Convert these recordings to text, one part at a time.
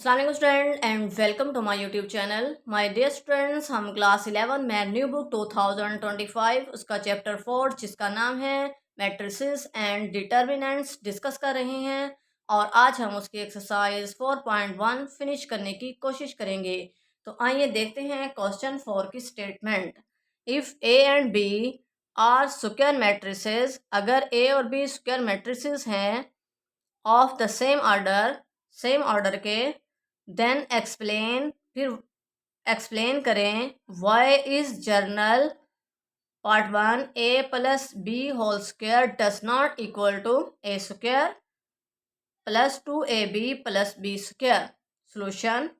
अस्सलाम वालेकुम student and welcome to my YouTube channel. My dear students, हम class 11 में न्यू बुक 2025 उसका चैप्टर 4 जिसका नाम है मैट्रिसेस एंड डिटर्मिनेंट्स डिस्कस कर रहे हैं और आज हम उसकी एक्सरसाइज 4.1 फिनिश करने की कोशिश करेंगे। तो आइए देखते हैं क्वेश्चन 4 की statement. If a and b are square matrices, अगर ए और बी स्क्वायर मैट्रिसेस हैं ऑफ द सेम ऑर्डर के, देन एक्सप्लेन, फिर एक्सप्लेन करें why is general part 1 a plus b whole square does not equal to a square plus 2ab plus b square. Solution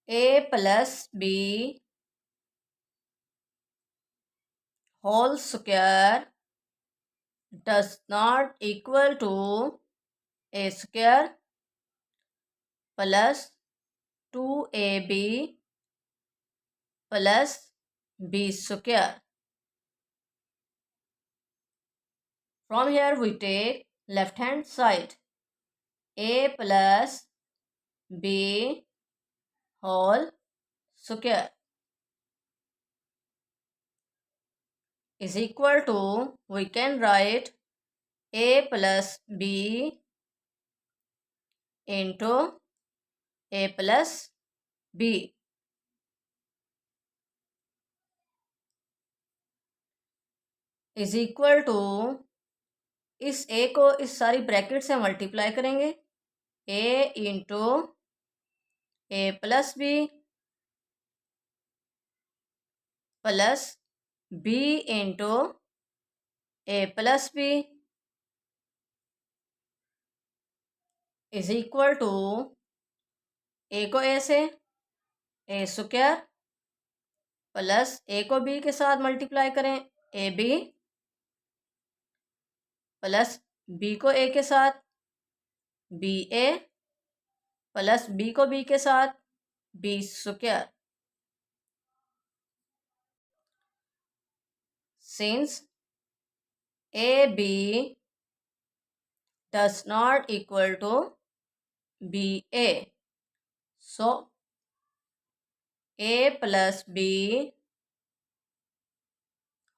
a plus b whole square does not equal to a square plus 2ab plus b square. From here we take left hand side. A plus b whole square is equal to, we can write a plus b into a plus b is equal to, इस a को इस सारी bracket से multiply करेंगे, a into a plus B plus b into a plus B is equal to, A को ए से ए square plus ए को b के साथ मल्टीप्लाई करें ए बी प्लस बी को ए के साथ बी ए प्लस बी को बी के साथ b square. Since A b does not equal to B a, so a plus b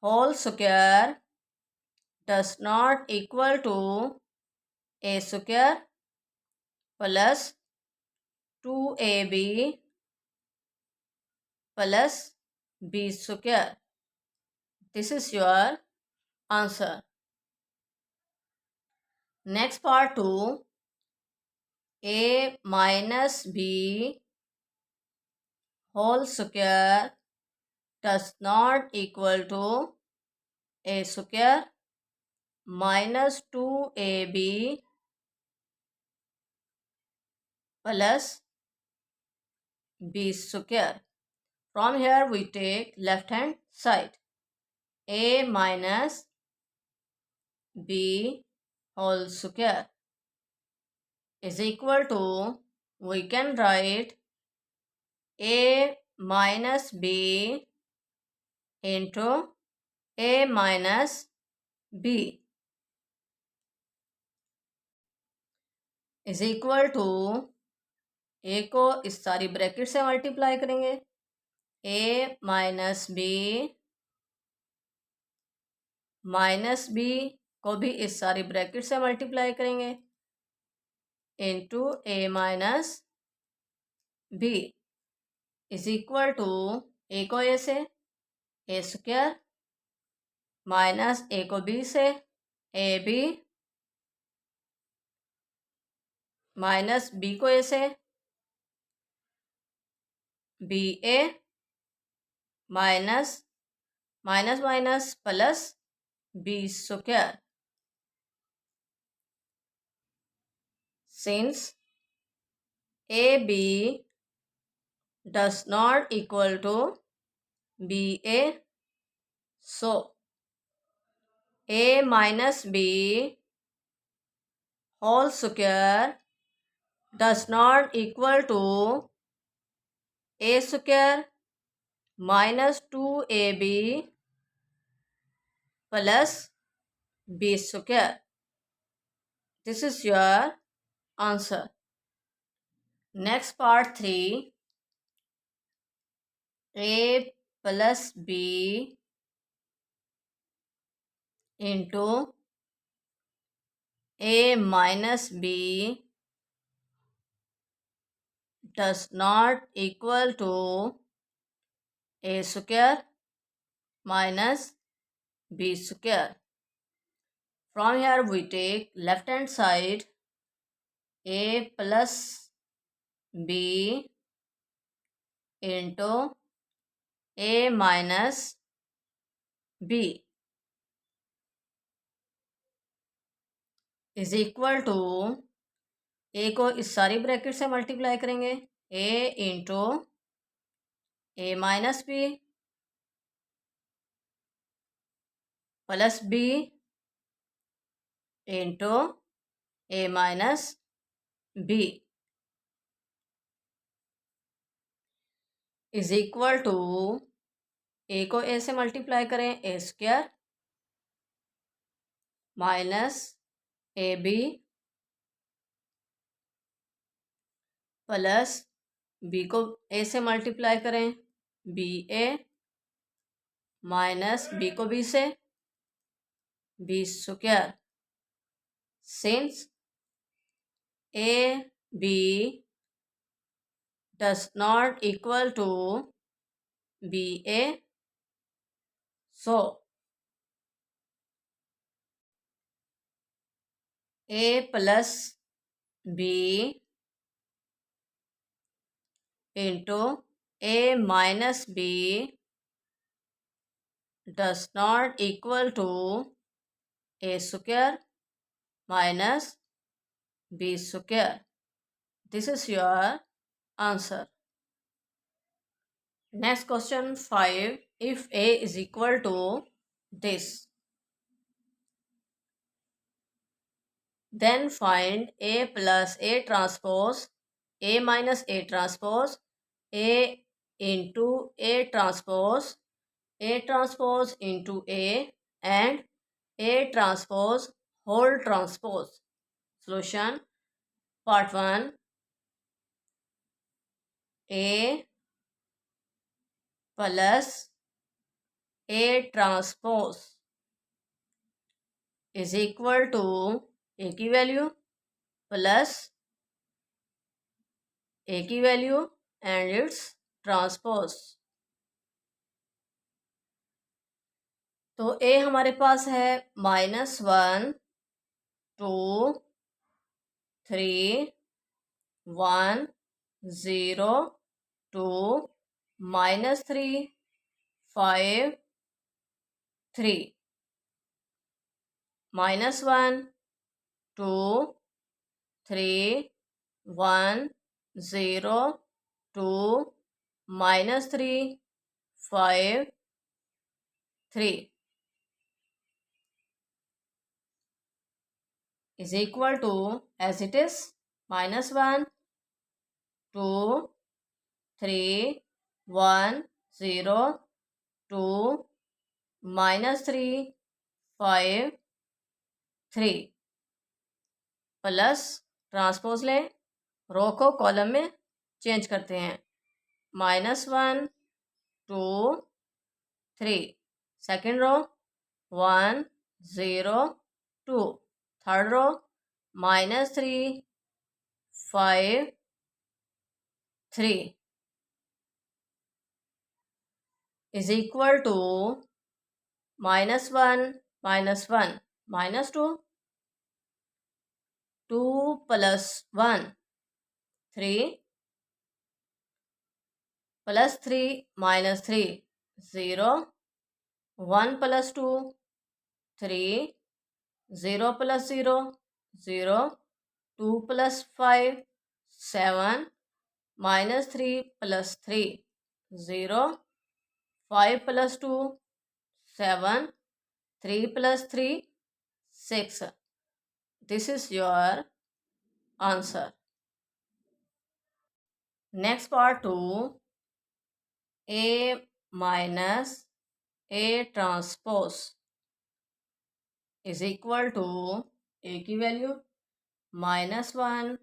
whole square does not equal to a square plus 2ab plus b square. This is your answer. Next part 2, a minus b whole square does not equal to a square minus 2ab plus b square. From here we take left hand side. A minus b whole square is equal to, we can write a minus b into a minus b is equal to, a को इस सारी bracket से multiply करेंगे, a minus B को भी इस सारी bracket से मल्टीप्लाई करेंगे into A minus B is equal to, A को ए से ए स्क्वायर माइनस ए को बी से ए बी माइनस बी को ए से b A minus minus minus plus b square. Since A B does not equal to BA, so A minus B whole square does not equal to A square minus 2AB plus B square. This is your answer. Next part 3. A plus B into A minus B does not equal to A square minus B square. From here we take left hand side A plus B into A minus B is equal to, A को इस सारी bracket से multiply करेंगे, A into A minus B plus B into A minus B is equal to, A को ए से multiply करें A square minus A B plus B को ए से मल्टीप्लाई करें बी ए माइनस बी को बी से B square, since A B does not equal to BA, so A plus B into A minus B does not equal to A square minus B square. This is your answer. Next question 5. If A is equal to this, then find A plus A transpose, A minus A transpose, A into A transpose into A, and A transpose whole transpose. Solution part 1. A plus A transpose is equal to A की value plus A की value and it's transpose. तो A हमारे पास है -1 2 3 1 0 2 -3 5 3 -1 2 3 1 0 2 -3 5 3 is equal to, as it is, -1 2 3 1 0 2 -3 5 3 plus transpose लें, रो को column में change करते हैं, -1 2 3 second row 1 0 2 third row -3 5 3 is equal to -1 -1 -2 2 plus 1 3 plus 3 minus 3 0 1 plus 2 3 0 plus 0 0 2 plus 5 7 -3 plus 3 0 5 plus 2 7 3 plus 3 6. This is your answer. Next part 2. A minus A transpose is equal to A की value -1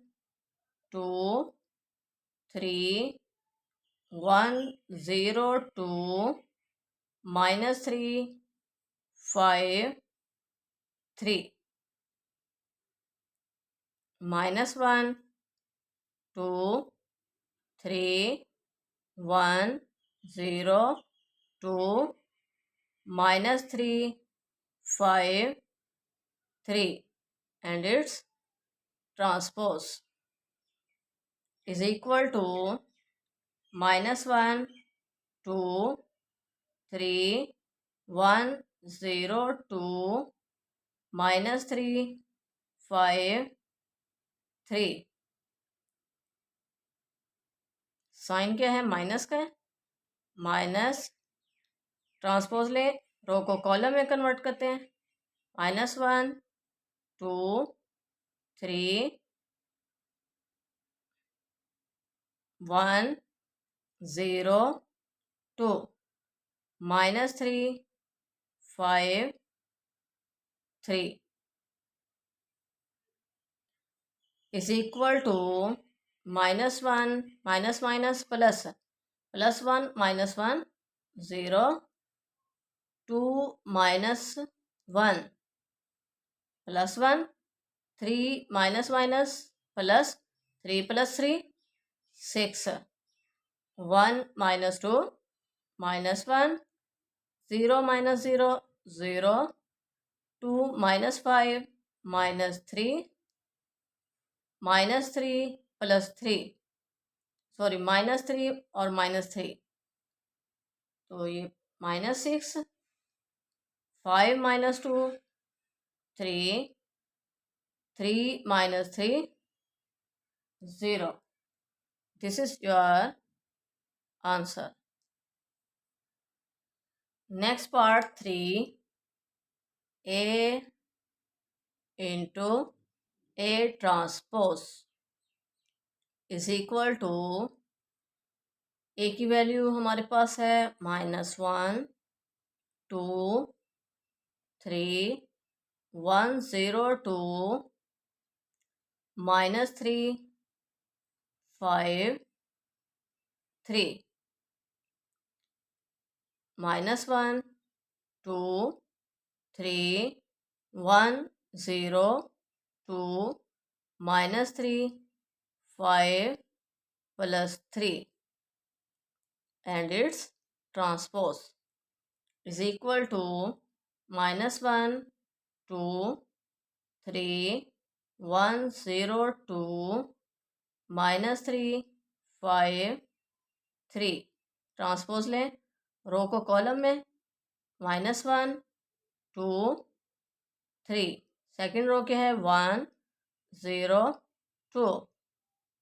2 3 1 0 2 minus 3 5 3 minus 1 2 3 1 0 2 minus 3 5 3 and its transpose is equal to minus 1 2 3 1 0 2 minus 3 5 3। Sign क्या है? Minus का है। Minus transpose ले, रो को column में convert करते हैं। -1 2 3 1 0 2 -3 5 3 is equal to -1 minus minus plus +1 -1 0 2 -1 +1 3 minus minus plus 3 plus 3 6 1 minus 2 minus 1 0 minus 0 0 2 minus 5 minus 3 minus 3 plus 3 sorry -3 और -3 तो ये -6 5 minus 2 3 3 minus 3 0 this is your answer. Next part 3 A into A transpose is equal to A की value हमारे पास है -1 2 3 1 0 2 -3 5 3 -1 2 3 1 0 2 -3 5 plus 3 and its transpose is equal to -1 2 3 1 0 2 -3 5 3 transpose लें, रो को column में -1 2 3 second row क्या है 1 0 2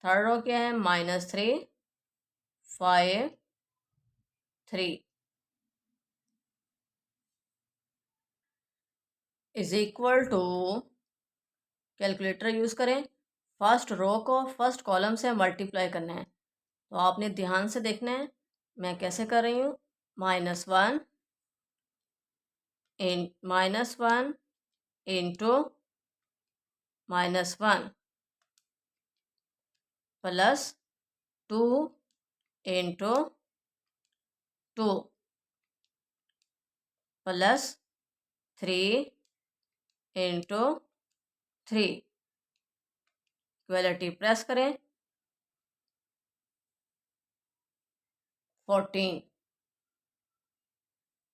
थर्ड रो क्या है -3 5 3 is equal to calculator use करें, फर्स्ट रो को फर्स्ट कॉलम से मल्टीप्लाई करना है। तो आपने ध्यान से देखना है मैं कैसे कर रही हूँ। -1 into -1 plus 2 into 2 plus 3 into 3 equality press करें 14।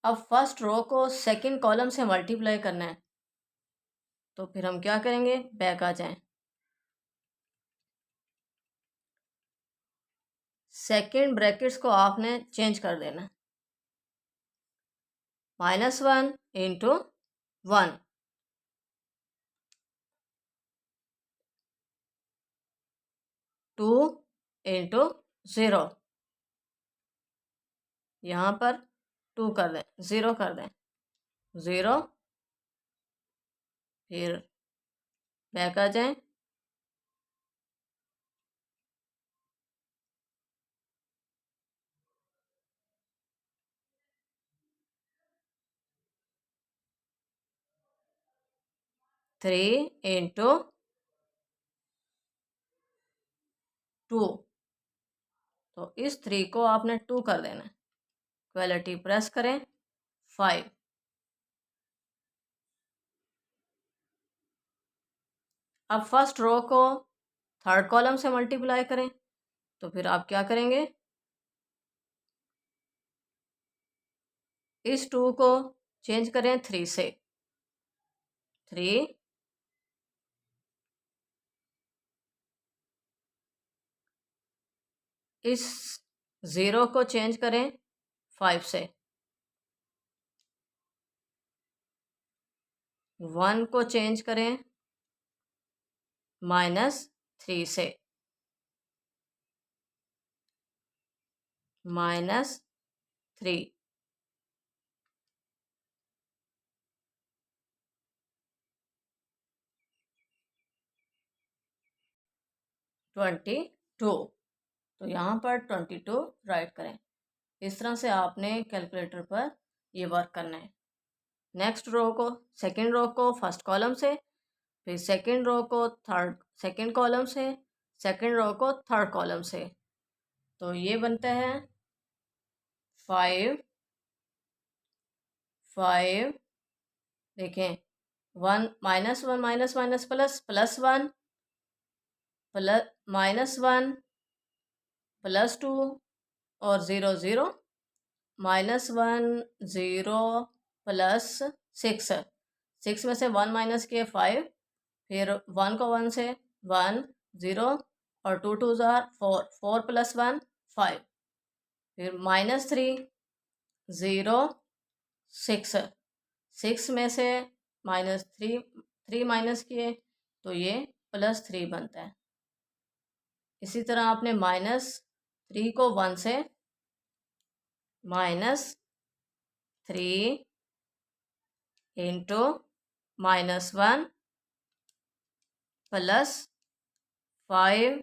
अब फर्स्ट रो को सेकंड कॉलम से मल्टीप्लाई करना है, तो फिर हम क्या करेंगे, बैक आ जाएं। सेकंड ब्रैकेट्स को आपने चेंज कर देना। -1 इंटू 1 2 इंटू 0 यहाँ पर 2 कर दें, 0 कर दें 0 फिर बैक आ जाएं। थ्री इंटू 2, तो इस 3 को आपने 2 कर देना है। इक्वलिटी प्रेस करें, 5। अब फर्स्ट रो को थर्ड कॉलम से मल्टीप्लाई करें, तो फिर आप क्या करेंगे, इस 2 को चेंज करें 3 से, 3, इस 0 को चेंज करें 5 से, 1 को चेंज करें -3 से, -3, 22, तो यहाँ पर 22 राइट करें। इस तरह से आपने कैलकुलेटर पर ये वर्क करना है। नेक्स्ट रो को, सेकंड रो को फर्स्ट कॉलम से, फिर सेकंड रो को सेकंड कॉलम से, सेकंड रो को थर्ड कॉलम से, तो ये बनता है 5, 5, देखें 1 -1 -, +++1 -1 +2 और 0 0, -1 0 +6, 6 में से 1 माइनस किए 5, फिर 1 को 1 से 1 0 और 2 2 जार 4, 4 + 1 5, फिर -3 0 6, 6 में से -3 माइनस किए तो ये +3 बनता है। इसी तरह आपने -3 को 1 से, -3 into -1 +5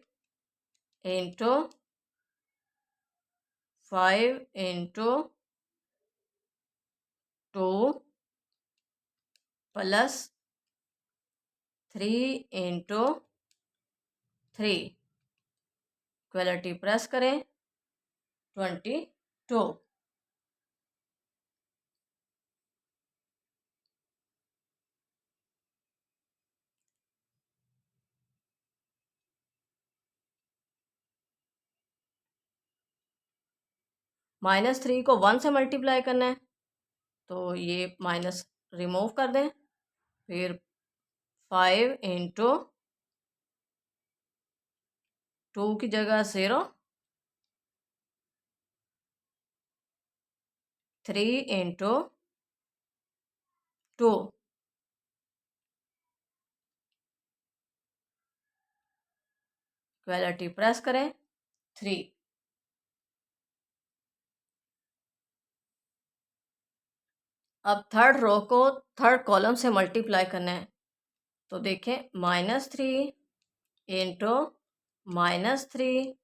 into 5 into 2 +3 into 3, equality press करें, 22। -3 को 1 से मल्टीप्लाई करना है, तो ये माइनस रिमूव कर दें, फिर 5 इंटू 2 की जगह 0, 3 इंटू 2, इक्वलिटी प्रेस करें, 3। अब थर्ड रो को थर्ड कॉलम से मल्टीप्लाई करना है, तो देखें -3 into -3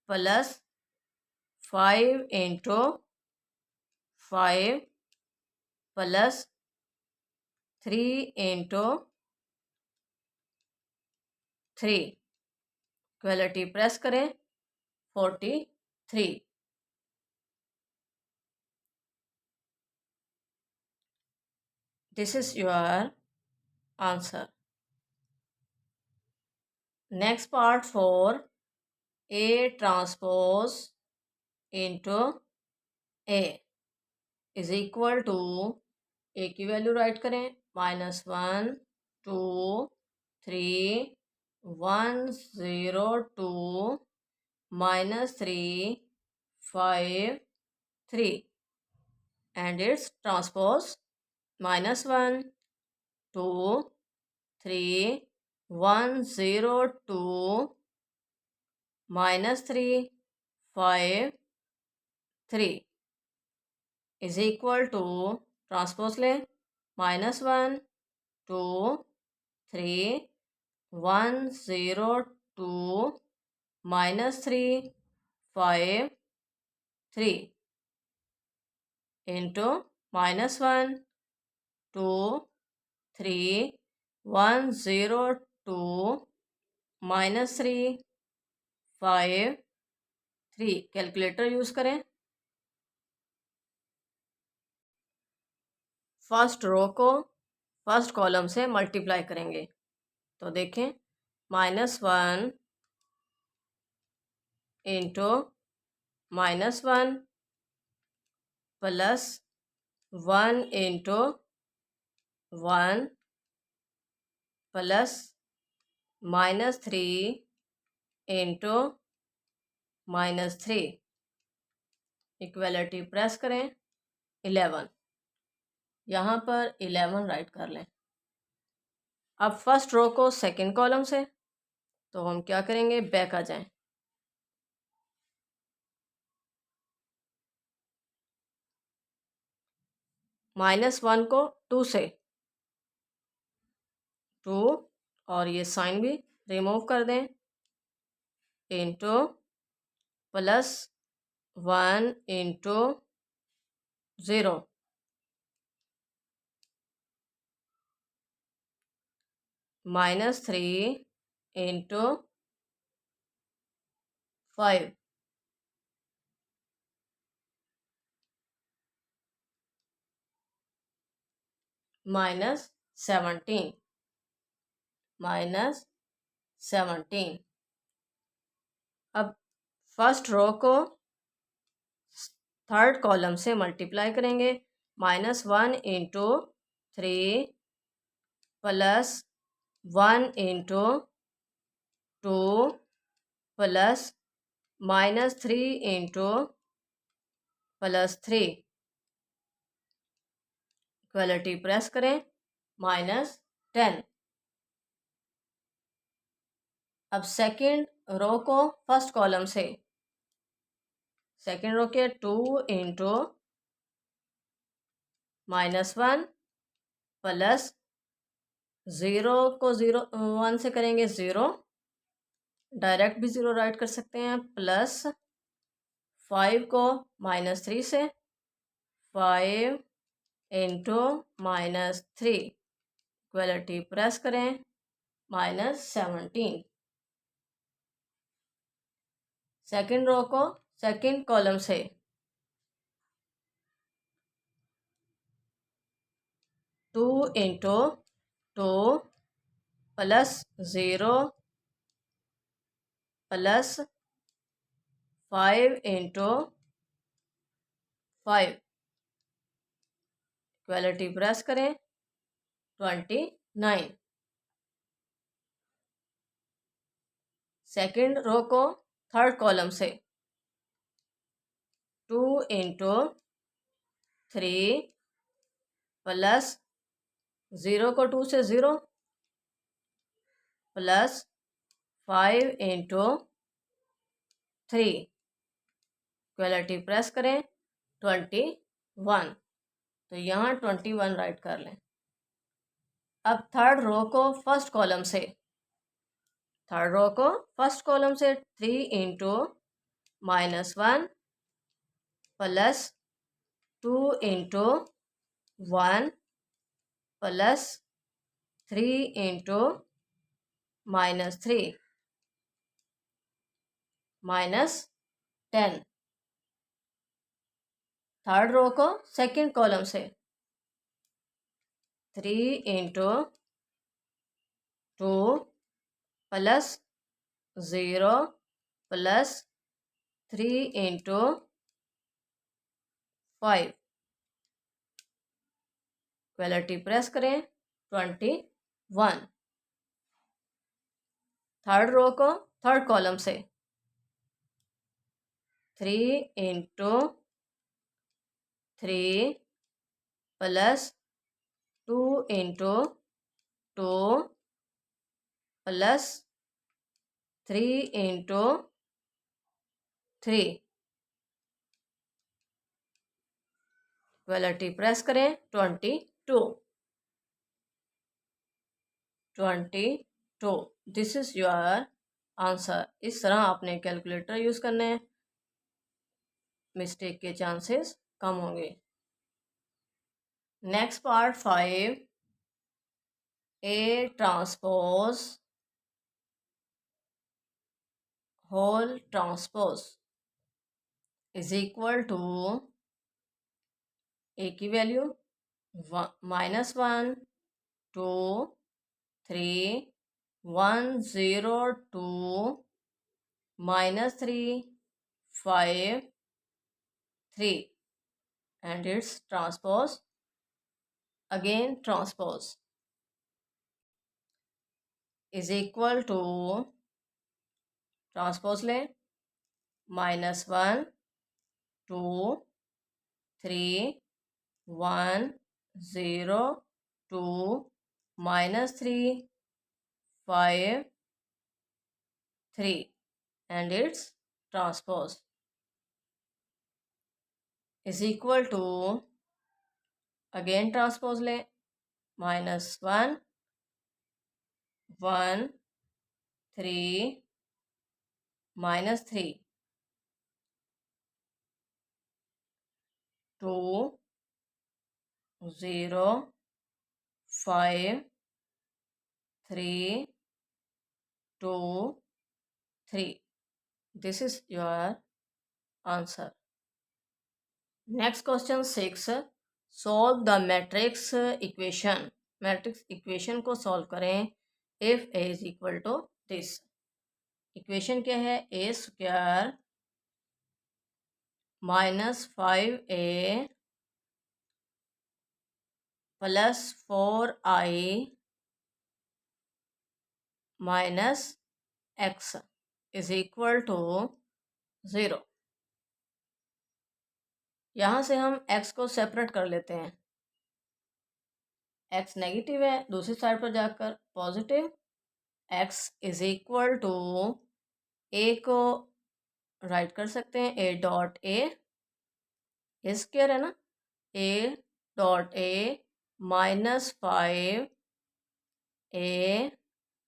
+5 into 5 +3 into 3, equality press करें, 43। This is your answer. Next part for A transpose into A is equal to, A की वैल्यू राइट करें, -1 2 3 1 0 2 -3 5 3, and its transpose -1 2 3 1 0 2 -3 5 3 is equal to, transpose लें, -1 2 3 1 0 2 -3 5 3 into -1 2 3 1 0 2 -3 5 3। Calculator use करें। First row को first column से multiply करेंगे। तो देखें, -1 into -1 plus 1 into 1 plus -3 into -3 equality press करें 11। यहाँ पर 11 राइट कर लें। अब फर्स्ट रो को सेकंड कॉलम से, तो हम क्या करेंगे, बैक आ जाएं। -1 को 2 से, 2 और ये साइन भी रिमूव कर दें, इंटू प्लस 1 इंटू 0 -3 इंटू 5 -17 -17। अब फर्स्ट रो को थर्ड कॉलम से मल्टीप्लाई करेंगे। -1 into 3 plus 1 into 2 plus -3 into +3 equality press करें -10। अब सेकंड रो को फर्स्ट कॉलम से, सेकंड रो के 2 इंटू -1 प्लस 0 को 1 से करेंगे 0, डायरेक्ट भी 0 राइट कर सकते हैं, प्लस 5 को -3 से, 5 इंटू -3 इक्वलिटी प्रेस करें -17। सेकंड रो को सेकंड कॉलम से 2 into 2 plus 0 plus 5 into 5 equality press करें 29। सेकंड रो को थर्ड कॉलम से 2 इंटू 3 प्लस 0 को 2 से 0 प्लस 5 इंटू 3 इक्वलिटी प्रेस करें 21। तो यहाँ 21 राइट कर लें। अब थर्ड रो को फर्स्ट कॉलम से, थर्ड रो को फर्स्ट कॉलम से 3 into -1 plus 2 into 1 plus 3 into -3 -10। Third row को सेकंड कॉलम से 3 into 2 plus 0 plus 3 into 5 equality press करें 21। थर्ड रो को थर्ड कॉलम से 3 into 3 plus 2 into 2 plus 3 into 3 equality press करें 22। This is your answer. इस तरह आपने कैलकुलेटर यूज़ करना है, मिस्टेक के चांसेस कम होंगे। Next part 5, A transpose whole transpose is equal to A की value -1 2 3 1 0 2 -3 5 3 and its transpose again transpose is equal to transpose लें -1 2 3 1 0 2 -3 5 3 and its transpose is equal to again transpose लें -1 1 3 -3 2 0 5 3 2 3 this is your answer. Next question 6. Solve the matrix equation. Matrix equation को solve करें if a is equal to this. इक्वेशन क्या है? a square -5a plus 4i minus x is equal to 0. यहाँ से हम x को सेपरेट कर लेते हैं. x नेगेटिव है, दूसरी साइड पर जाकर positive. x is equal to a को राइट कर सकते हैं a डॉट ए स्क्वायर है ना, a डॉट ए -5a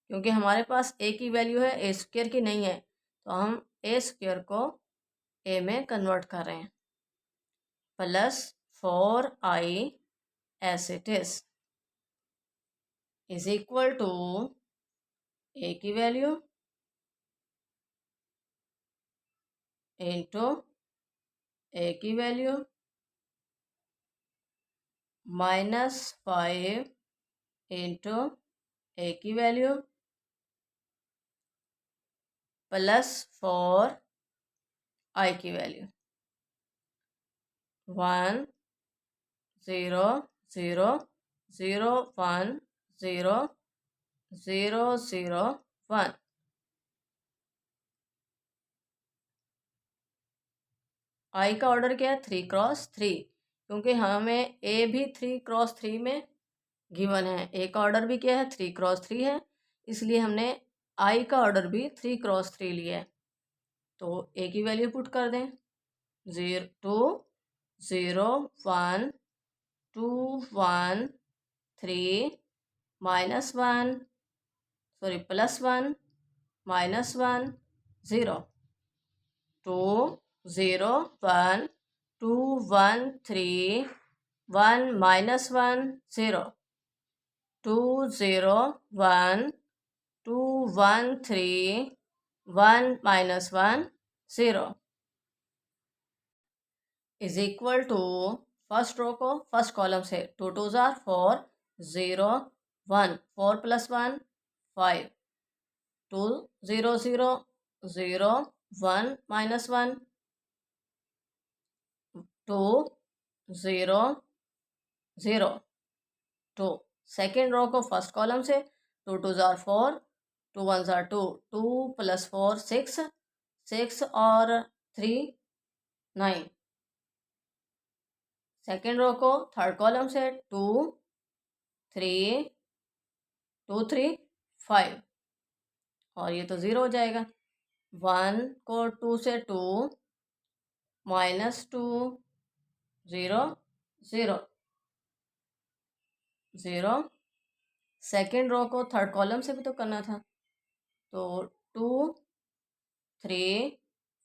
क्योंकि हमारे पास a की वैल्यू है a स्क्वायर की नहीं है तो हम a स्क्वायर को a में कन्वर्ट कर रहे हैं plus 4i as it is equal to a की वैल्यू इंटू a की वैल्यू -5 इंटू a की वैल्यू प्लस 4i की वैल्यू 1 0 0 0 1 0 0 0 1. आई का ऑर्डर क्या है? 3 क्रॉस 3 क्योंकि हमें ए भी 3 क्रॉस 3 में गिवन है. ए का ऑर्डर भी क्या है? 3 क्रॉस 3 है, इसलिए हमने आई का ऑर्डर भी 3 क्रॉस 3 लिया है. तो ए की वैल्यू पुट कर दें 0 2 0 1 2 1 3 -1 sorry +1 -1 0 2 0 1 2 1 3 1 -1 0 2 0 1 2 1 3 1 -1 0 is equal to first row को फर्स्ट कॉलम से 2 2 जार 4 0 1 4 + 1 5 2 0 0 0 1 -1 2 0 0 2. सेकेंड रो को फर्स्ट कॉलम से 2 2 जार 4 2 1 जार 2 2 + 4 6 6 और 3 9. सेकेंड रो को थर्ड कॉलम से 2 3 2 3 5 और ये तो 0 हो जाएगा. 1 को 2 से 2 -2 0 0 0. सेकेंड रो को थर्ड कॉलम से भी तो करना था तो 2 3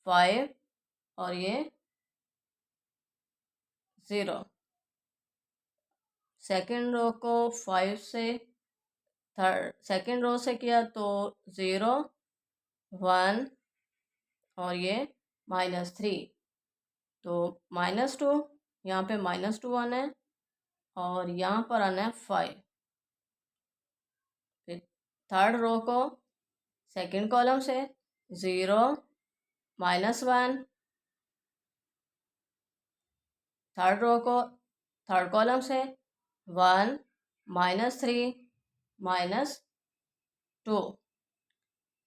5 और ये 0. सेकेंड रो को 5 से थर्ड सेकेंड रो से किया तो 0 1 और ये -3, तो -2, यहाँ पे -2 आना है और यहाँ पर आना है 5। फिर थर्ड रो को सेकंड कॉलम से 0, -1, थर्ड रो को थर्ड कॉलम से 1, -3, -2,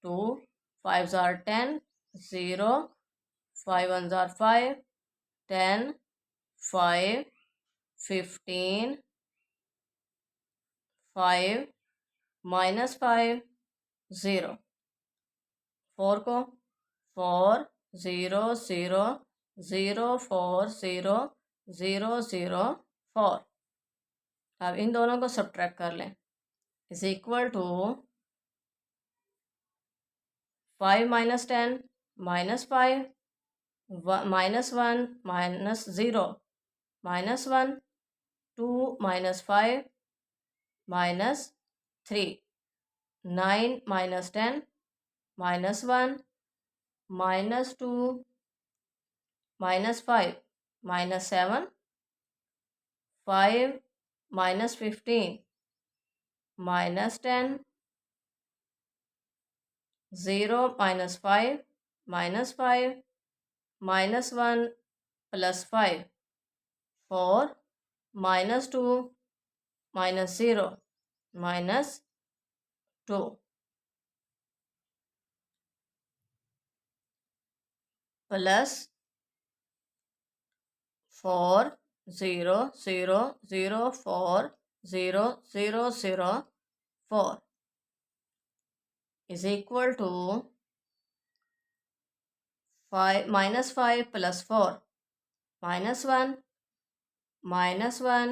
2, 5s are 10, 0, 5 1s are 5, 10, 5, 15, 5, -5, 0, 4 को 4, 0, 0, 0, 4, 0, 0, 0, 4। अब इन दोनों को सब्ट्रैक्ट कर लें, is equal to 5 - 10 -5, -1 -0 -1, 2 -5 -3, 9 - 10 -1 -2 -5 -7, 5 -15 -10, 0 -5 -5 -1 +5, 4 -2 -0 -2 plus 4 0 0 0 4 0 0 0 4 is equal to 5 -5 + 4 -1 -1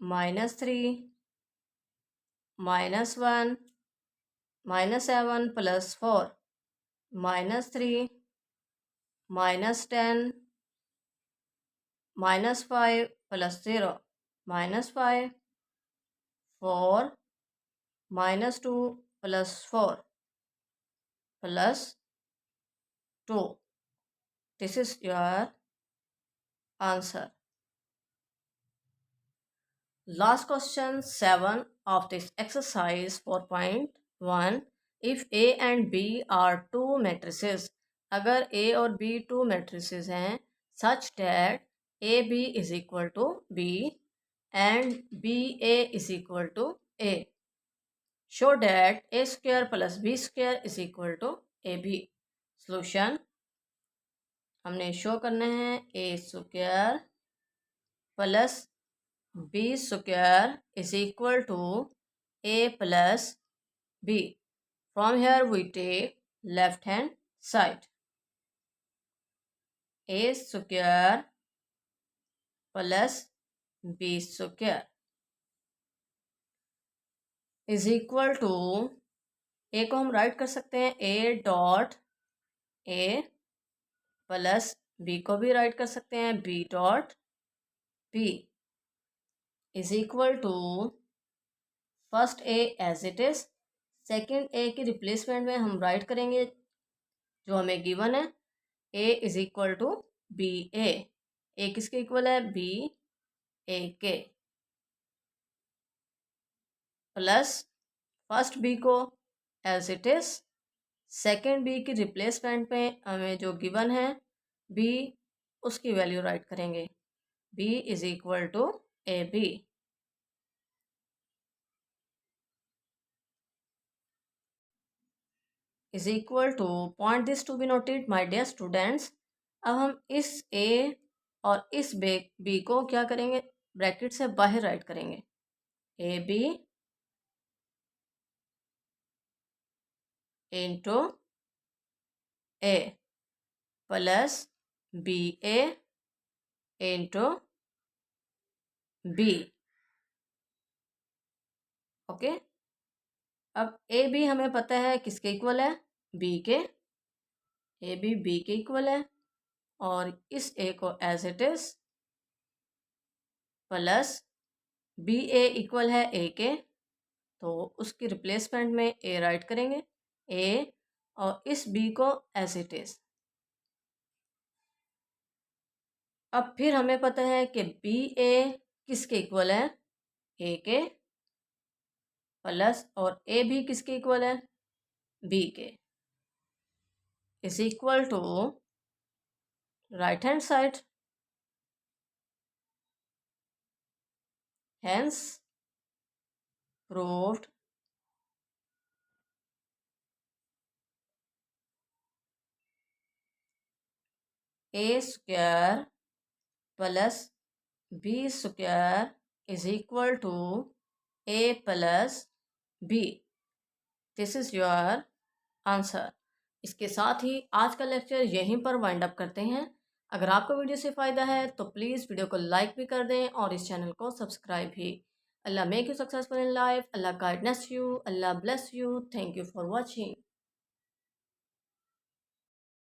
-3 -1 -7 + 4 -3 -10 -5 + 0 -5 4 -2 + 4 + 2. This is your answer. Last question 7 of this exercise 4.1. If A and B are two matrices, अगर A और B two matrices हैं, such that AB is equal to B and BA is equal to A, show that A square plus B square is equal to AB. Solution हमने show करना है A square plus B square is equal to A plus B. From here we take left hand side. A square plus B square is equal to, A को हम right कर सकते हैं A dot A plus B को भी write कर सकते हैं B dot B is equal to first A as it is, second A की रिप्लेसमेंट में हम राइट करेंगे जो हमें गिवन है A is equal to B A किसके इक्वल है बी ए के, प्लस फर्स्ट B को as it is, second B की रिप्लेसमेंट में हमें जो गिवन है B उसकी वैल्यू राइट करेंगे B is equal to a b. Is equal to, point this to be noted my dear students. अब हम इस A और इस B को क्या करेंगे, ब्रैकेट से बाहर राइट करेंगे a b into a plus b a into b. Okay, अब ए बी हमें पता है किसके इक्वल है बी के, ए बी के इक्वल है और इस ए को as it is plus b a equal है ए के, तो उसकी रिप्लेसमेंट में ए राइट करेंगे ए और इस बी को एज इट इज। अब फिर हमें पता है कि बी ए किसके इक्वल है, ए के, प्लस और ए भी किसके इक्वल है, बी के, is equal to right hand side. Hence proved a square plus b square is equal to a plus b. This is your answer. इसके साथ ही आज का लेक्चर यहीं पर वाइंड अप करते हैं। अगर आपको वीडियो से फ़ायदा है तो प्लीज़ वीडियो को लाइक भी कर दें और इस चैनल को सब्सक्राइब भी। Allah make you successful in life, Allah guidance you, Allah bless you. Thank you for watching.